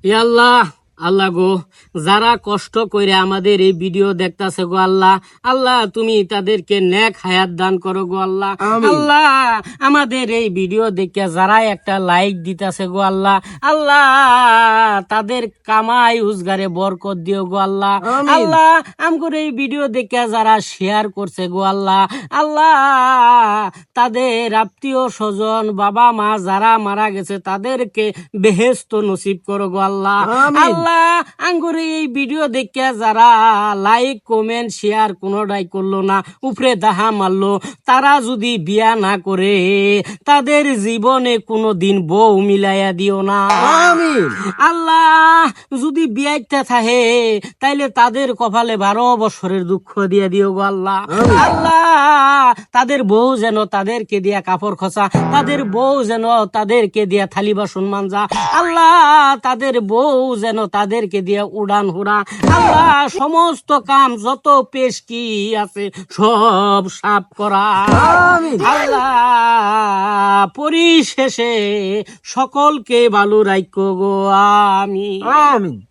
ইয়া আল্লাহ, আল্লাহ গো, যারা কষ্ট করে আমাদের এই ভিডিও দেখতাছে গো আল্লাহ, আল্লাহ তুমি তাদেরকে নেক হায়াত দান করো গো আল্লাহ। আল্লাহ আমাদের এই ভিডিও দেখে যারা একটা লাইক দিতাছে গো আল্লাহ, আল্লাহ তাদের কামাই রোজগারে বরকত দিও গো আল্লাহ। আল্লাহ আমগর এই ভিডিও দেখে যারা শেয়ার করছে গো আল্লাহ, আল্লাহ তাদের আত্মীয় স্বজন বাবা মা যারা মারা গেছে তাদেরকে বেহেশত নসিব করো গো আল্লাহ। আল্লাহ আঙ্গুরে এই ভিডিও দেখে যারা লাইক কমেন্ট শেয়ার কোনোটাই করলো না, উপরে দাহা মারলো, তারা যদি বিয়া না করে তাদের জীবনে কোনো দিন বউ মিলাইয়া দিও না। আল্লাহ যদি বিয়াইতে থাকে তাইলে তাদের কপালে 12 বছরের দুঃখ দিয়ে দিও গো আল্লাহ। আল্লাহ তাদের বউ যেন তাদেরকে দিয়া কাপড় খসা, তাদের বউ যেন তাদেরকে দিয়া থালি বাসন মানজা, আল্লাহ তাদের বউ যেন তাদেরকে দিয়া উড়ান হুড়া, আল্লাহ সমস্ত কাম যত পেশ কি আছে সব সাফ করা। আল্লাহ পরিশেষে সকলকে ভালো রাখো গো। আমিন।